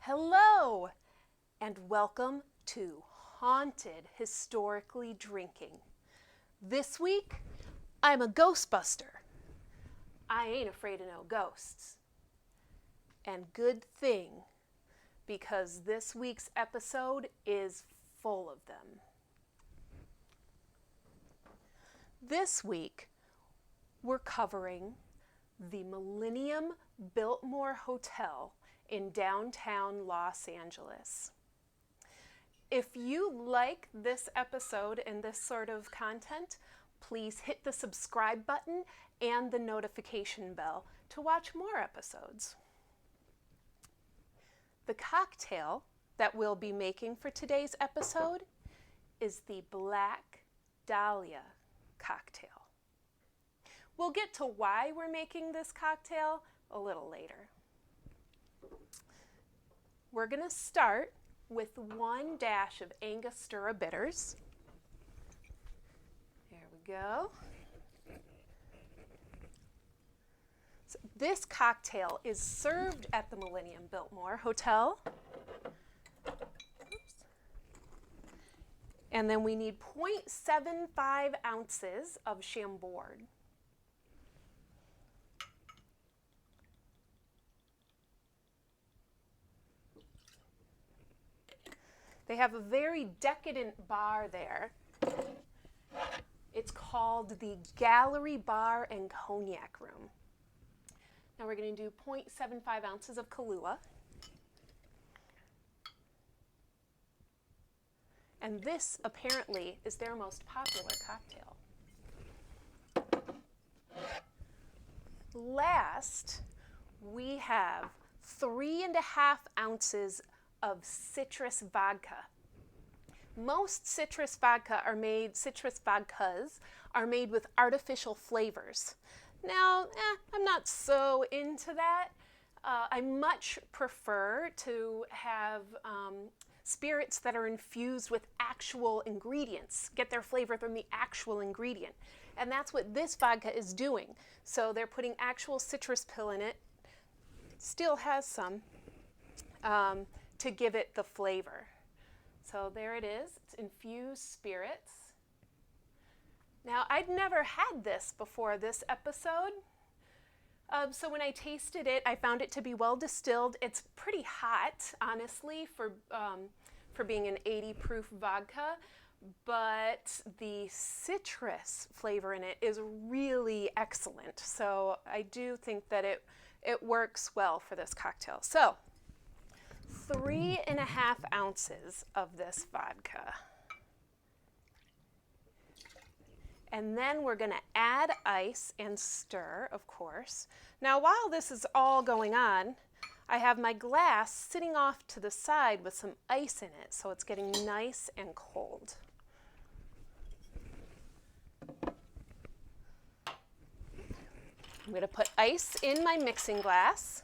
Hello, and welcome to Haunted Historically Drinking. This week, I'm a Ghostbuster. I ain't afraid of no ghosts. And good thing, because this week's episode is full of them. This week, we're covering the Millennium Biltmore Hotel in downtown Los Angeles. If you like this episode and this sort of content, please hit the subscribe button and the notification bell to watch more episodes. The cocktail that we'll be making for today's episode is the Black Dahlia cocktail. We'll get to why we're making this cocktail a little later. We're going to start with 1 dash of Angostura Bitters. There we go. So this cocktail is served at the Millennium Biltmore Hotel. Oops. And then we need 0.75 ounces of Chambord. They have a very decadent bar there. It's called the Gallery Bar and Cognac Room. Now we're going to do 0.75 ounces of Kahlua. And this apparently is their most popular cocktail. Last, we have 3.5 ounces of citrus vodka. Most citrus vodkas are made with artificial flavors. Now, I'm not so into that. I much prefer to have spirits that are infused with actual ingredients, get their flavor from the actual ingredient. And that's what this vodka is doing. So they're putting actual citrus pill in it, still has some, to give it the flavor. So there it is. It's infused spirits. Now, I'd never had this before this episode. So when I tasted it, I found it to be well distilled. It's pretty hot, honestly, for being an 80 proof vodka. But the citrus flavor in it is really excellent. So I do think that it works well for this cocktail. So 3.5 ounces of this vodka. And then we're going to add ice and stir, of course. Now, while this is all going on, I have my glass sitting off to the side with some ice in it, so it's getting nice and cold. I'm going to put ice in my mixing glass.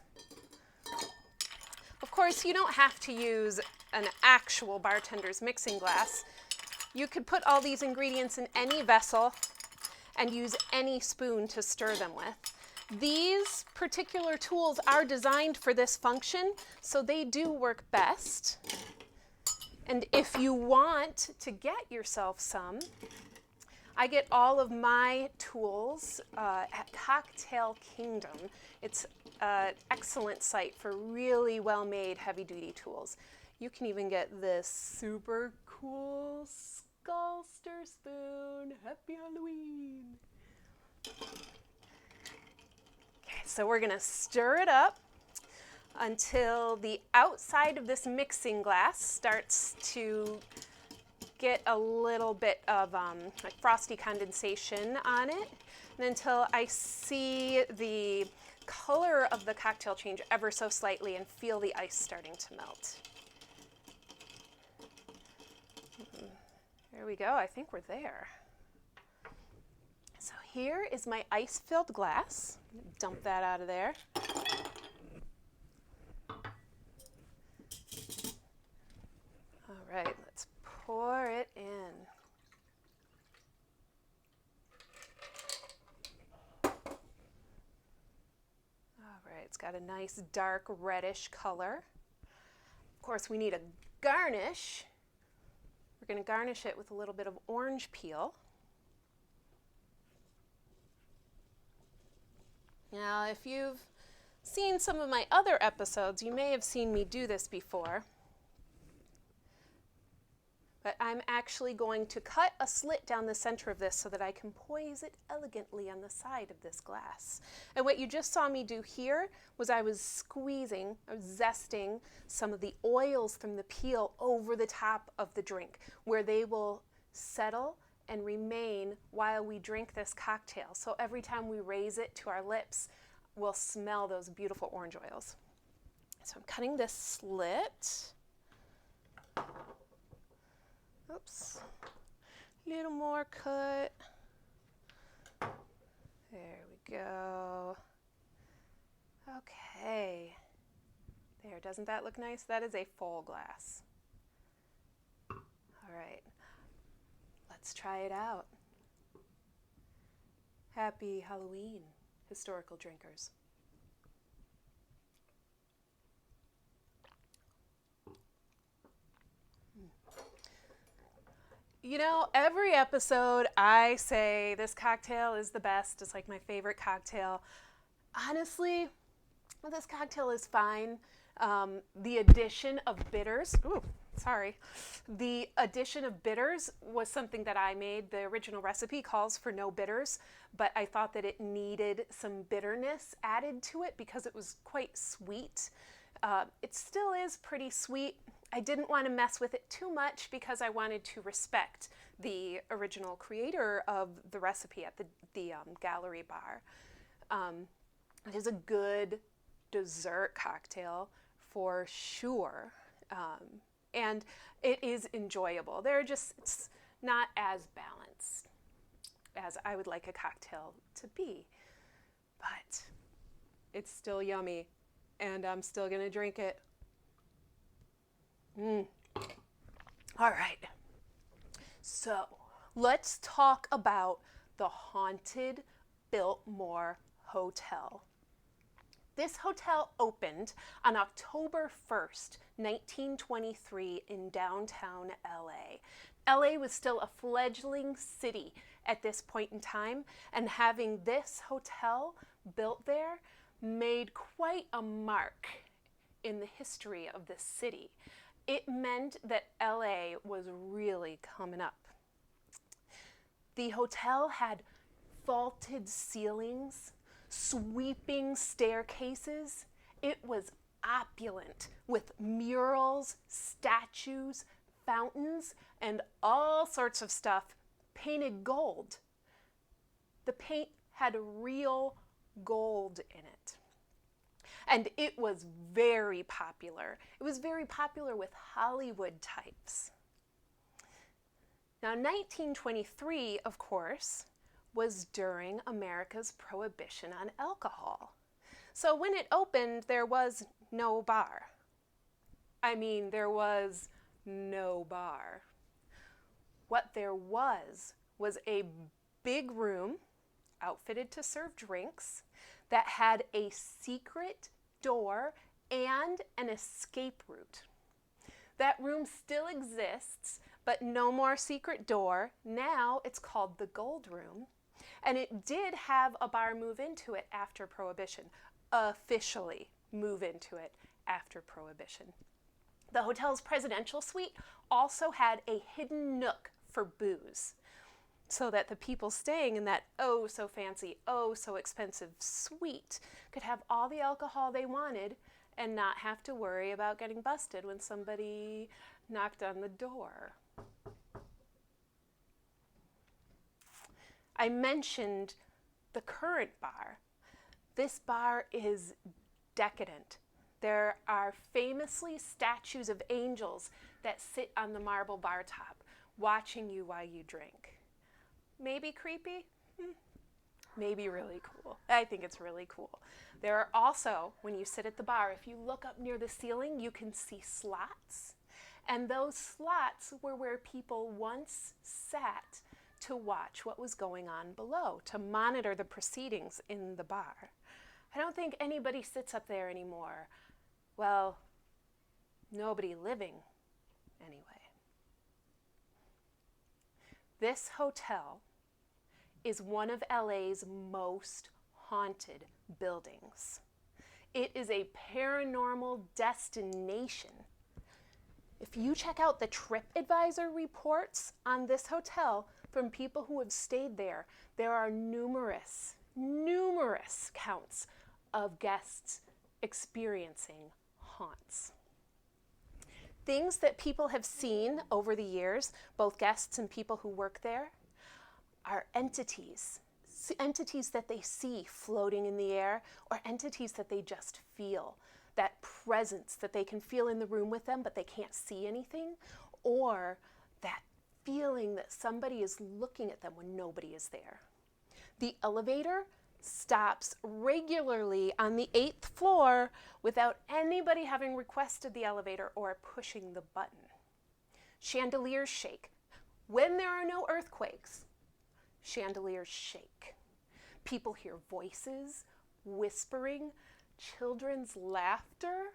Of course, you don't have to use an actual bartender's mixing glass. You could put all these ingredients in any vessel and use any spoon to stir them with. These particular tools are designed for this function, so they do work best. And if you want to get yourself some, I get all of my tools at Cocktail Kingdom. It's an excellent site for really well-made heavy-duty tools. You can even get this super cool skull stir spoon. Happy Halloween! Okay, so we're going to stir it up until the outside of this mixing glass starts to get a little bit of like frosty condensation on it, and until I see the color of the cocktail change ever so slightly and feel the ice starting to melt. There we go. I think we're there. So here is my ice-filled glass. Dump that out of there. All right, let's pour it in. All right, it's got a nice dark reddish color. Of course, we need a garnish. We're going to garnish it with a little bit of orange peel. Now, if you've seen some of my other episodes, you may have seen me do this before. But I'm actually going to cut a slit down the center of this so that I can poise it elegantly on the side of this glass. And what you just saw me do here was I was squeezing or zesting some of the oils from the peel over the top of the drink, where they will settle and remain while we drink this cocktail. So every time we raise it to our lips, we'll smell those beautiful orange oils. So I'm cutting this slit. Oops, a little more cut. There we go. Okay. There, doesn't that look nice? That is a full glass. All right, let's try it out. Happy Halloween, historical drinkers. You know, every episode I say this cocktail is the best. It's like my favorite cocktail. Honestly, this cocktail is fine. The addition of bitters, the addition of bitters was something that I made. The original recipe calls for no bitters, but I thought that it needed some bitterness added to it because it was quite sweet. It still is pretty sweet. I didn't want to mess with it too much because I wanted to respect the original creator of the recipe at the gallery bar. It is a good dessert cocktail for sure, and it is enjoyable. It's not as balanced as I would like a cocktail to be, but it's still yummy, and I'm still gonna drink it. All right, so let's talk about the haunted Biltmore Hotel. This hotel opened on October 1st, 1923 in downtown LA. LA was still a fledgling city at this point in time, and having this hotel built there made quite a mark in the history of the city. It meant that LA was really coming up. The hotel had vaulted ceilings, sweeping staircases. It was opulent with murals, statues, fountains, and all sorts of stuff painted gold. The paint had real gold in it. And it was very popular. It was very popular with Hollywood types. Now, 1923, of course, was during America's prohibition on alcohol. So when it opened, there was no bar. I mean, there was no bar. What there was a big room outfitted to serve drinks that had a secret door and an escape route. That room still exists, but no more secret door. Now it's called the Gold Room, and it did have a bar move into it after Prohibition, officially move into it after Prohibition. The hotel's presidential suite also had a hidden nook for booze, so that the people staying in that oh so fancy, oh so expensive suite could have all the alcohol they wanted and not have to worry about getting busted when somebody knocked on the door. I mentioned the current bar. This bar is decadent. There are famously statues of angels that sit on the marble bar top, watching you while you drink. Maybe creepy? Maybe really cool. I think it's really cool. There are also, when you sit at the bar, if you look up near the ceiling, you can see slots. And those slots were where people once sat to watch what was going on below, to monitor the proceedings in the bar. I don't think anybody sits up there anymore. Well, Nobody living, anyway. This hotel is one of LA's most haunted buildings. It is a paranormal destination. If you check out the TripAdvisor reports on this hotel from people who have stayed there, there are numerous counts of guests experiencing haunts. Things that people have seen over the years, both guests and people who work there, are entities that they see floating in the air, or entities that they just feel, that presence that they can feel in the room with them but they can't see anything, or that feeling that somebody is looking at them when nobody is there. The elevator stops regularly on the 8th floor without anybody having requested the elevator or pushing the button. Chandeliers shake. When there are no earthquakes, chandeliers shake. People hear voices, whispering, children's laughter,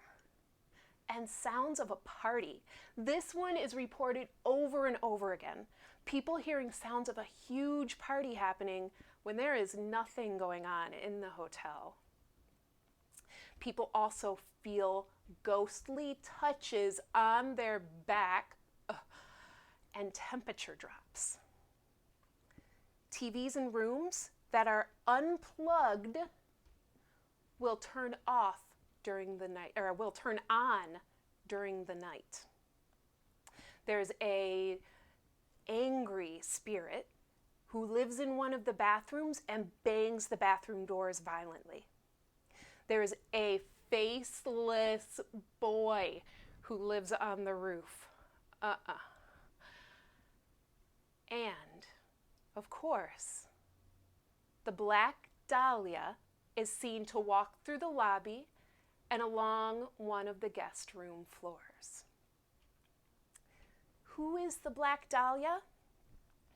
and sounds of a party. This one is reported over and over again. People hearing sounds of a huge party happening when there is nothing going on in the hotel. People also feel ghostly touches on their back and temperature drops. TVs in rooms that are unplugged will turn off during the night, or will turn on during the night. There's a angry spirit who lives in one of the bathrooms and bangs the bathroom doors violently. There's a faceless boy who lives on the roof. And, of course, the Black Dahlia is seen to walk through the lobby and along one of the guest room floors. Who is the Black Dahlia?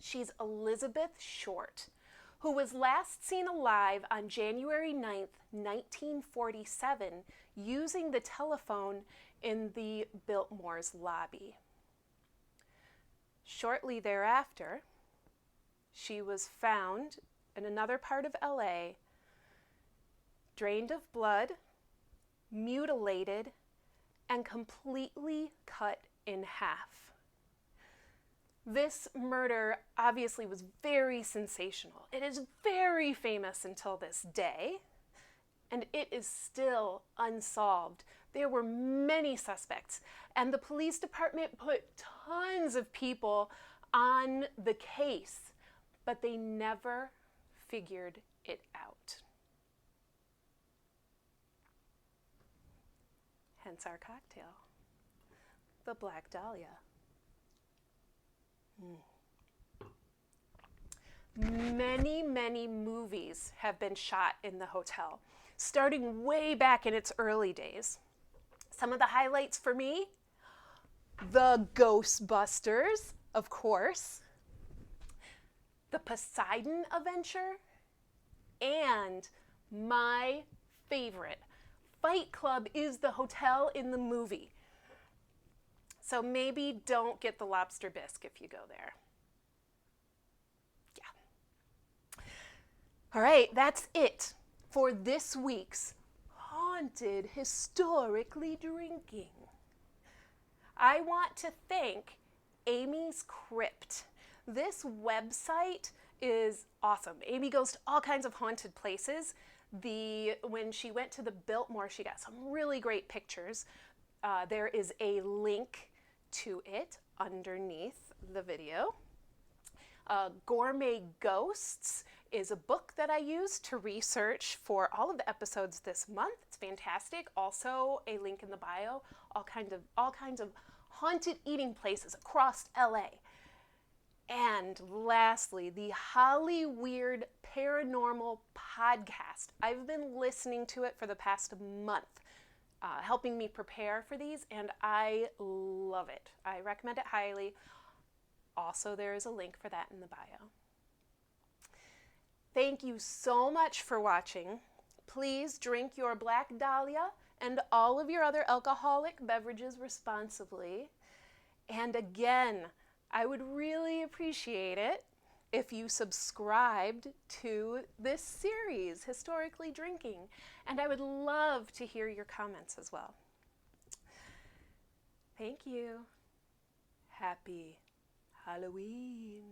She's Elizabeth Short, who was last seen alive on January 9th, 1947, using the telephone in the Biltmore's lobby. Shortly thereafter, she was found in another part of LA, drained of blood, mutilated, and completely cut in half. This murder obviously was very sensational. It is very famous until this day, and it is still unsolved. There were many suspects, and the police department put tons of people on the case, but they never figured it out. Hence our cocktail, the Black Dahlia. Many movies have been shot in the hotel, starting way back in its early days. Some of the highlights for me: the Ghostbusters, of course, the Poseidon Adventure, and my favorite, Fight Club is the hotel in the movie. So maybe don't get the lobster bisque if you go there. Yeah. All right, that's it for this week's Haunted Historically Drinking. I want to thank Amy's Crypt. This website is awesome. Amy goes to all kinds of haunted places. When she went to the Biltmore, she got some really great pictures. There is a link to it underneath the video. Gourmet Ghosts is a book that I used to research for all of the episodes this month. It's fantastic. Also a link in the bio. All kinds of haunted eating places across LA. And lastly, the Hollyweird Paranormal Podcast. I've been listening to it for the past month, helping me prepare for these, and I love it. I recommend it highly. Also, there is a link for that in the bio. Thank you so much for watching. Please drink your Black Dahlia and all of your other alcoholic beverages responsibly. And again, I would really appreciate it if you subscribed to this series, Historically Drinking. And I would love to hear your comments as well. Thank you. Happy Halloween.